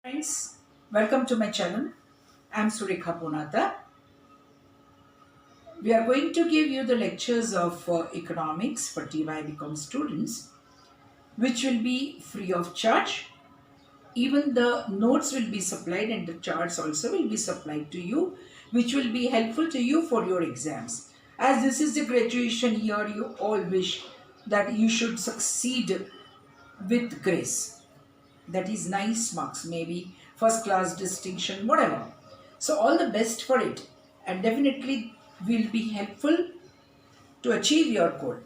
Friends, welcome to my channel. I'm Surikha Punata. We are going to give you the lectures of economics for Tybcom students, which will be free of charge. Even the notes will be supplied and the charts also will be supplied to you, which will be helpful to you for your exams. As this is the graduation year, you all wish that you should succeed with grace. That is nice marks, maybe first class distinction, whatever. So all the best for it, and definitely will be helpful to achieve your goal.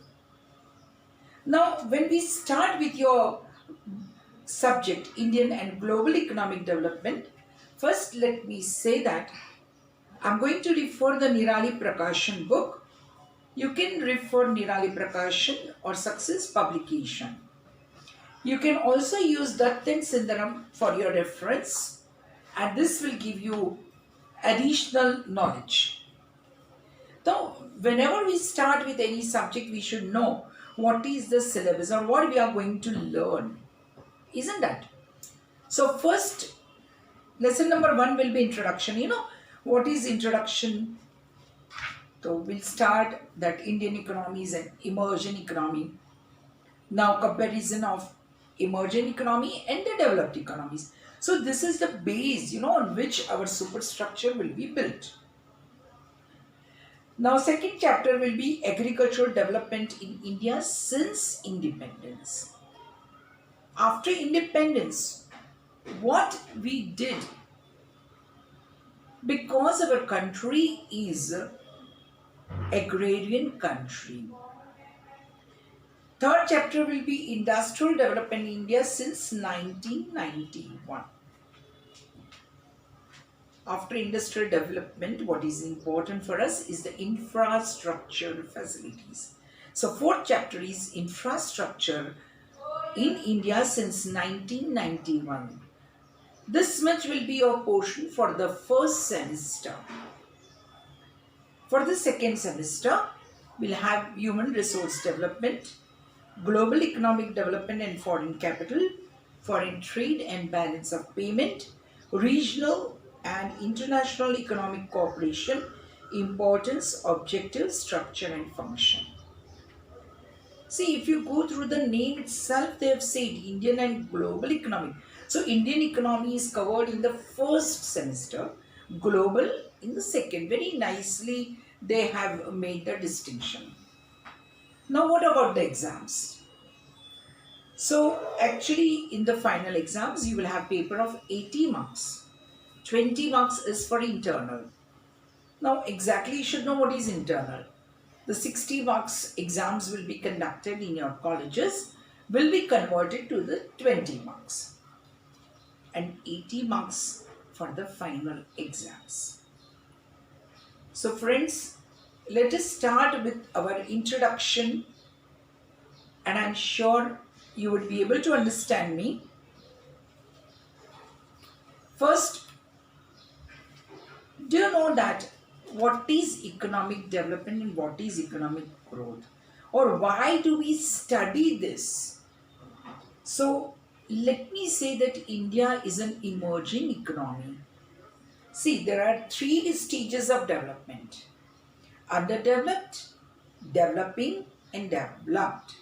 Now when we start with your subject Indian and global economic development, first let me say that I'm going to refer the Nirali Prakashan book. You can refer Nirali Prakashan or Success publication. You can also use Dutt and Sundaram for your reference, and this will give you additional knowledge. Now, whenever we start with any subject, we should know what is the syllabus or what we are going to learn. Isn't that? So, first, lesson number 1 will be introduction. You know, what is introduction? So, we'll start that Indian economy is an emerging economy. Now, comparison of emerging economy and the developed economies. So this is the base, on which our superstructure will be built. Now, second chapter will be agricultural development in India since independence. After independence, what we did, because our country is agrarian country. Third chapter will be industrial development in India since 1991. After industrial development, what is important for us is the infrastructure facilities. So fourth chapter is infrastructure in India since 1991. This much will be your portion for the first semester. For the second semester, we'll have human resource development, global economic development and foreign capital, foreign trade and balance of payment, regional and international economic cooperation, importance, objective, structure and function. See, if you go through the name itself, they have said Indian and global economic. So, Indian economy is covered in the first semester, global in the second. Very nicely, they have made the distinction. Now, what about the exams? So, actually, in the final exams, you will have paper of 80 marks. 20 marks is for internal. Now, exactly you should know what is internal. The 60 marks exams will be conducted in your colleges, will be converted to the 20 marks. And 80 marks for the final exams. So, friends, let us start with our introduction, and I'm sure you would be able to understand me. First, do you know that what is economic development and what is economic growth? Or why do we study this? So, let me say that India is an emerging economy. See, there are 3 stages of development: underdeveloped, developing and developed.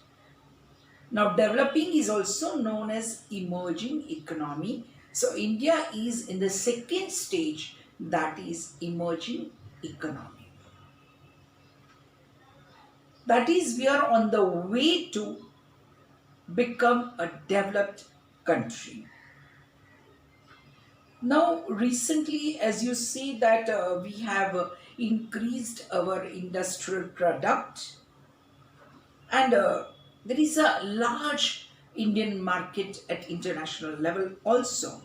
Now, developing is also known as emerging economy. So, India is in the second stage, that is emerging economy. That is, we are on the way to become a developed country. Now, recently, as you see that we have increased our industrial product, and there is a large Indian market at international level also.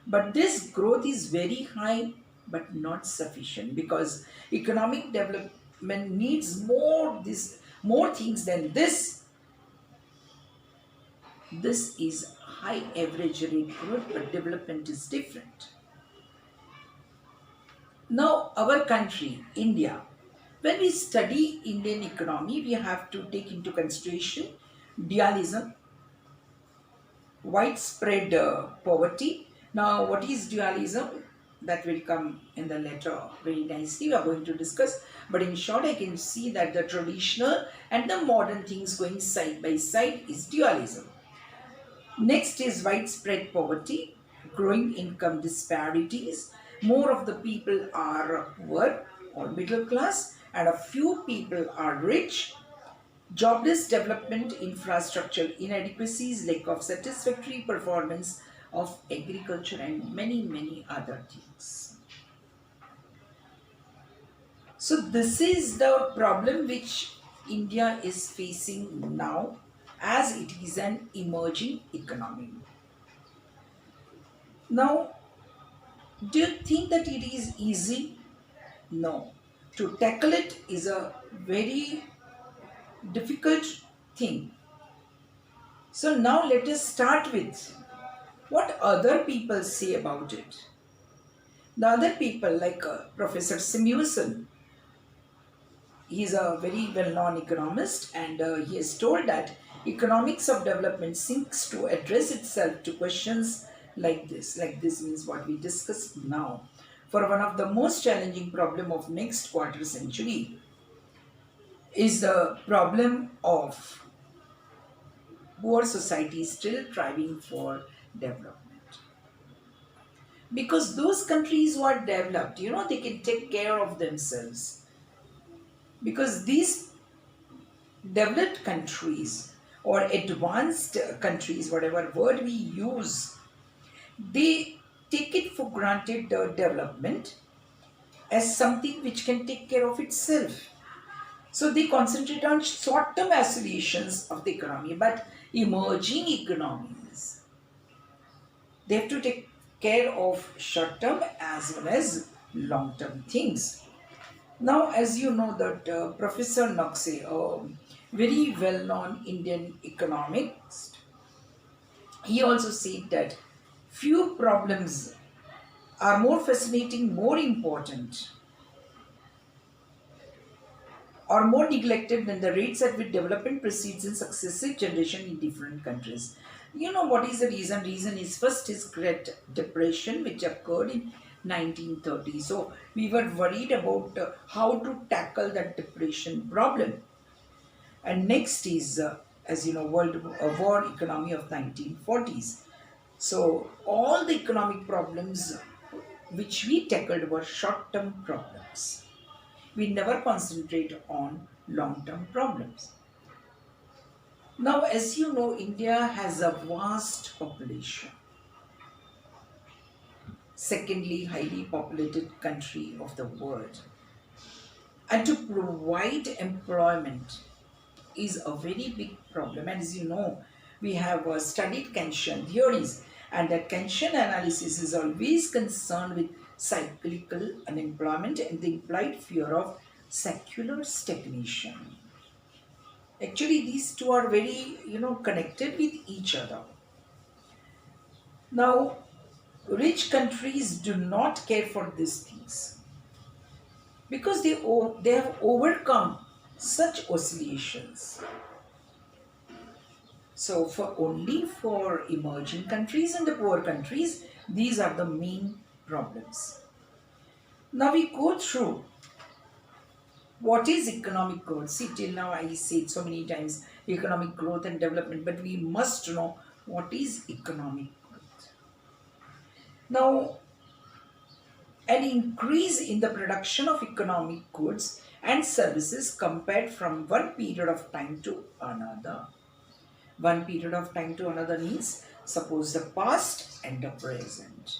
But this growth is very high but not sufficient, because economic development needs more things than this. This is high average rate growth, but development is different. Now, our country, India, when we study Indian economy, we have to take into consideration dualism, widespread poverty, Now, what is dualism? That will come in the letter very nicely. We are going to discuss. But in short, I can see that the traditional and the modern things going side by side is dualism. Next is widespread poverty, growing income disparities. More of the people are poor or middle class, and a few people are rich. Jobless development, infrastructure inadequacies, lack of satisfactory performance of agriculture, and many, many other things. So, this is the problem which India is facing now as it is an emerging economy. Now, do you think that it is easy? No. To tackle it is a very difficult thing. So, now let us start with what other people say about it. The other people, like Professor Simuson, he is a very well-known economist, and he has told that economics of development seeks to address itself to questions like this. Like this means what we discussed now. For one of the most challenging problem of next quarter century is the problem of poor society still striving for development. Because those countries who are developed, they can take care of themselves. Because these developed countries or advanced countries, whatever word we use, they take it for granted the development as something which can take care of itself. So they concentrate on short-term aspirations of the economy, but emerging economies, they have to take care of short-term as well as long-term things. Now, as you know that Professor Knox, a very well-known Indian economist, he also said that few problems are more fascinating, more important, or more neglected than the rates at which development proceeds in successive generation in different countries. You know what is the reason? Reason is first is Great Depression, which occurred in 1930. So we were worried about how to tackle that depression problem. And next is, as you know, War economy of 1940s. So all the economic problems which we tackled were short-term problems. We never concentrate on long-term problems. Now, as you know, India has a vast population. Secondly, highly populated country of the world. And to provide employment is a very big problem. And as you know, we have studied Keynesian theories, and that Keynesian analysis is always concerned with cyclical unemployment and the implied fear of secular stagnation. Actually, these two are very, connected with each other. Now, rich countries do not care for these things because they have overcome such oscillations. So, for emerging countries and the poor countries, these are the main problems. Now we go through what is economic growth. See, till now I said so many times economic growth and development, but we must know what is economic growth. Now, an increase in the production of economic goods and services compared from one period of time to another. One period of time to another means suppose the past and the present.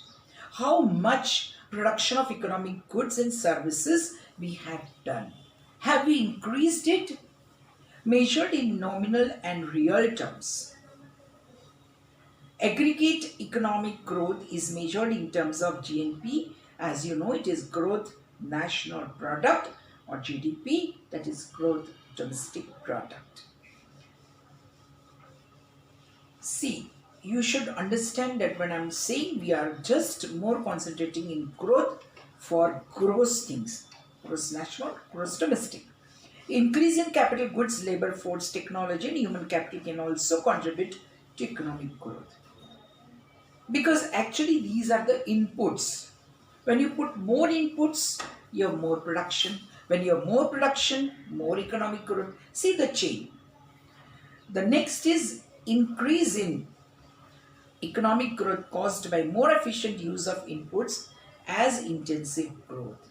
How much production of economic goods and services we have done? Have we increased it? Measured in nominal and real terms. Aggregate economic growth is measured in terms of GNP. As you know, it is growth national product, or GDP, that is growth domestic product. See, you should understand that when I'm saying we are just more concentrating in growth for gross things, gross national, gross domestic. Increase in capital goods, labor force, technology, and human capital can also contribute to economic growth. because actually these are the inputs. When you put more inputs, you have more production. When you have more production, more economic growth. See the chain. The next is increase in economic growth caused by more efficient use of inputs as intensive growth.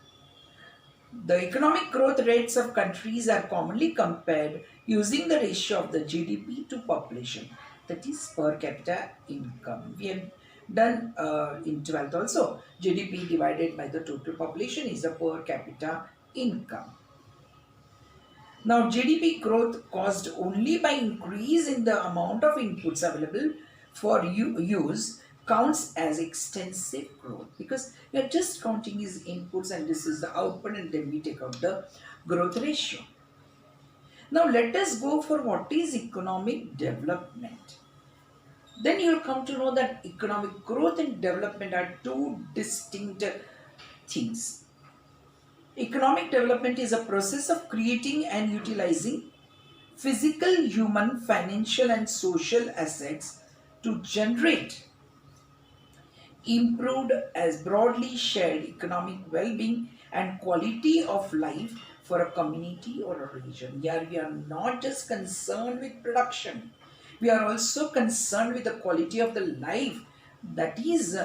The economic growth rates of countries are commonly compared using the ratio of the GDP to population, that is per capita income. We have done in 12th also. GDP divided by the total population is the per capita income. Now, GDP growth caused only by increase in the amount of inputs available for use counts as extensive growth, because we are just counting his inputs and this is the output, and then we take out the growth ratio. Now, let us go for what is economic development. Then you will come to know that economic growth and development are two distinct things. Economic development is a process of creating and utilizing physical, human, financial, and social assets to generate improved as broadly shared economic well-being and quality of life for a community or a region. Here we are not just concerned with production, we are also concerned with the quality of the life. That is,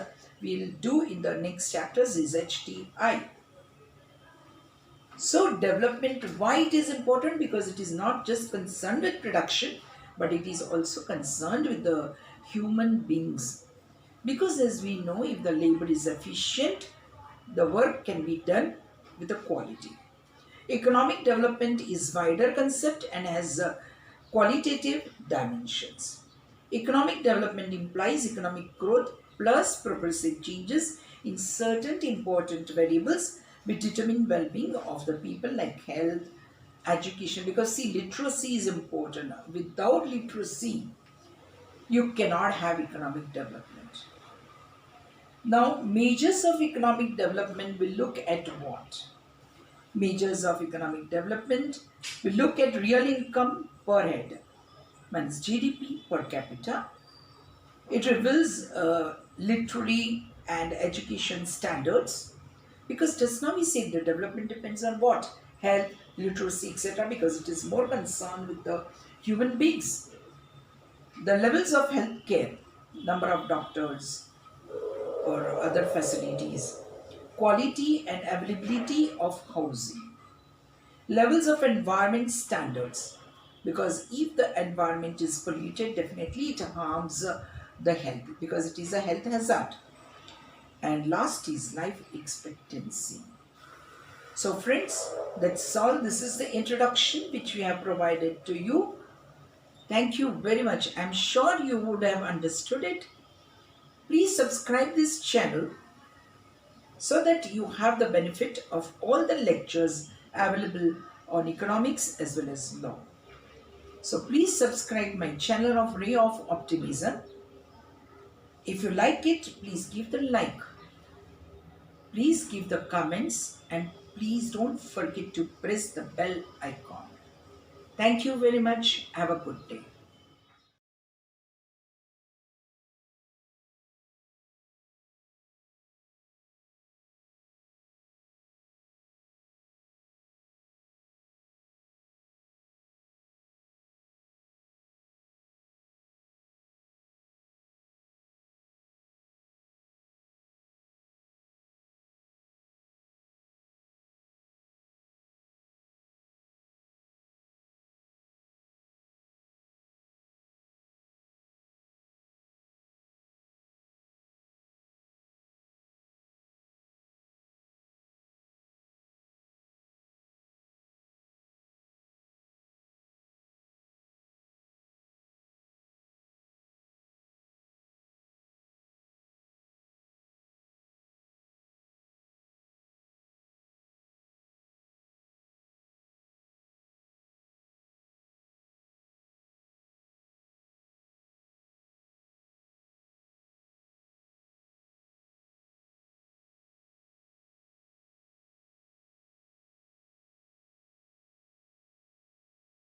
we'll do in the next chapters is HTI. So development, why it is important? Because it is not just concerned with production, but it is also concerned with the human beings. Because as we know, if the labor is efficient, the work can be done with a quality. Economic development is wider concept and has qualitative dimensions. Economic development implies economic growth plus progressive changes in certain important variables which determine well-being of the people, like health, education. Because see, literacy is important. Without literacy, you cannot have economic development. Now, measures of economic development will look at what? Measures of economic development will look at real income per head, means GDP per capita. It reveals literary and education standards, because just now we said the development depends on what? Health, literacy, etc. because it is more concerned with the human beings. The levels of health care, number of doctors or other facilities, quality and availability of housing, levels of environment standards, because if the environment is polluted, definitely it harms the health because it is a health hazard. And last is life expectancy. So friends, that's all. This is the introduction which we have provided to you. Thank you very much. I'm sure you would have understood it. Please subscribe this channel so that you have the benefit of all the lectures available on economics as well as law. So please subscribe my channel of Ray of Optimism. If you like it, please give the like. Please give the comments and please don't forget to press the bell icon. Thank you very much. Have a good day.